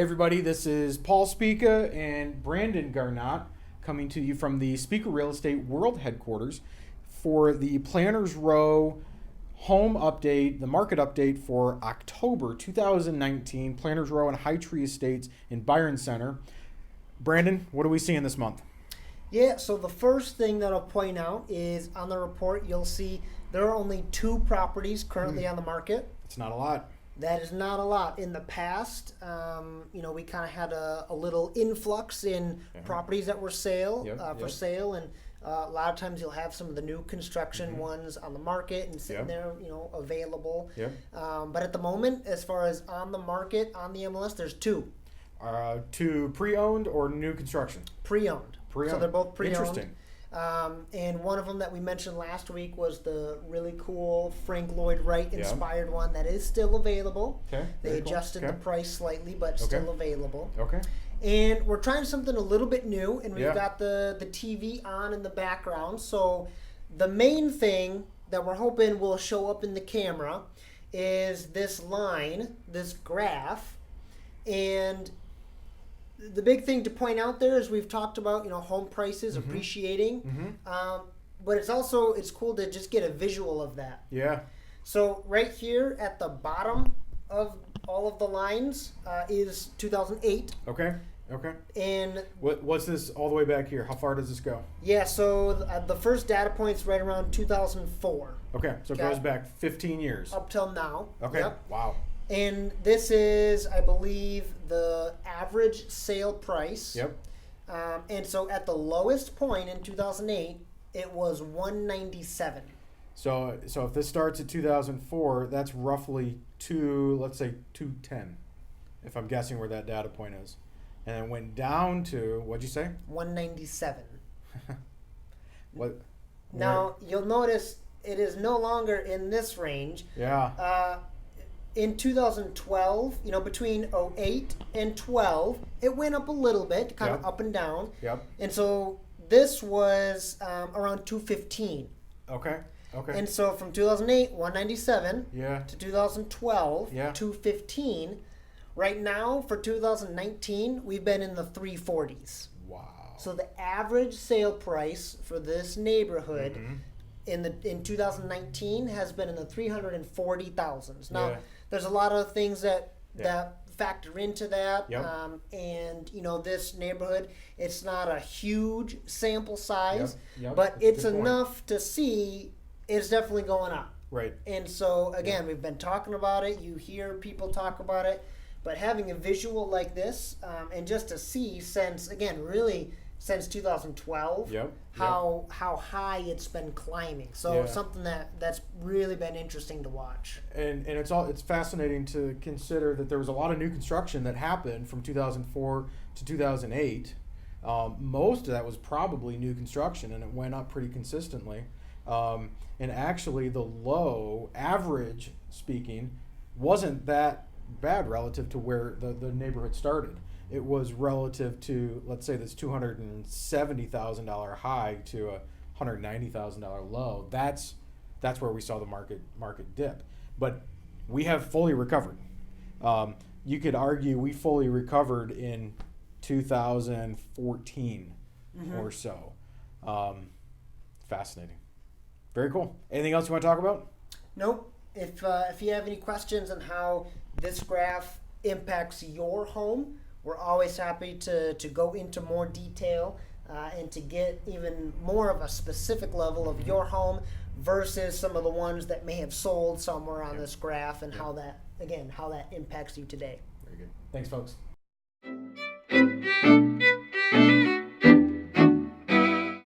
Hey everybody, this is Paul Spica and Brandon Garnott coming to you from the Spica Real Estate World Headquarters for the Planners Row home update, the market update for October 2019, Planners Row and Hightree Estates in Byron Center. Brandon, what are we seeing this month? Yeah, so the first thing that I'll point out is on the report, you'll see there are only 2 properties currently on the market. It's not a lot. That is not a lot. In the past, we kind of had a little influx in properties that were for sale, and a lot of times you'll have some of the new construction ones on the market and sitting there, available. But at the moment, as far as on the market, on the MLS, there's 2. 2 pre-owned or new construction? Pre-owned. So they're both pre-owned. Interesting. And one of them that we mentioned last week was the really cool Frank Lloyd Wright inspired one that is still available. Okay. They adjusted the price slightly, but still available. Okay. And we're trying something a little bit new, and we've got the TV on in the background. So the main thing that we're hoping will show up in the camera is this line, this graph, and the big thing to point out there is we've talked about home prices appreciating, but it's cool to just get a visual of that. Yeah. So right here at the bottom of all of the lines is 2008. Okay. And what's this all the way back here? How far does this go? Yeah, so the first data point's right around 2004. Okay, so it goes back 15 years. Up till now. Okay, wow. And this is, I believe, the average sale price. Yep. And so at the lowest point in 2008, it was $197. So if this starts at 2004, that's roughly let's say 210, if I'm guessing where that data point is. And it went down to, what'd you say? 197. What? Now, you'll notice it is no longer in this range. Yeah. In 2012, between 08 and 12, it went up a little bit, kind of up and down. Yep. And so this was around 215. Okay. And so from 2008, 197 to 2012, 215. Right now, for 2019, we've been in the 340s. Wow. So the average sale price for this neighborhood in 2019 has been in the 340,000s. Now, there's a lot of things that factor into that. And this neighborhood, it's not a huge sample size, but it's enough to see it's definitely going up. Right. And so, again, we've been talking about it. You hear people talk about it. But having a visual like this, and just to see since 2012, how high it's been climbing. So something that's really been interesting to watch. And it's fascinating to consider that there was a lot of new construction that happened from 2004 to 2008. Most of that was probably new construction, and it went up pretty consistently. And actually, the low average speaking wasn't that bad relative to where the neighborhood started. It was relative to, let's say, this $270,000 high to a $190,000 low. That's where we saw the market dip. But we have fully recovered. You could argue we fully recovered in 2014 or so. Fascinating. Very cool. Anything else you want to talk about? Nope. If you have any questions on how this graph impacts your home, we're always happy to go into more detail and to get even more of a specific level of your home versus some of the ones that may have sold somewhere on this graph, and how that impacts you today. Very good. Thanks, folks.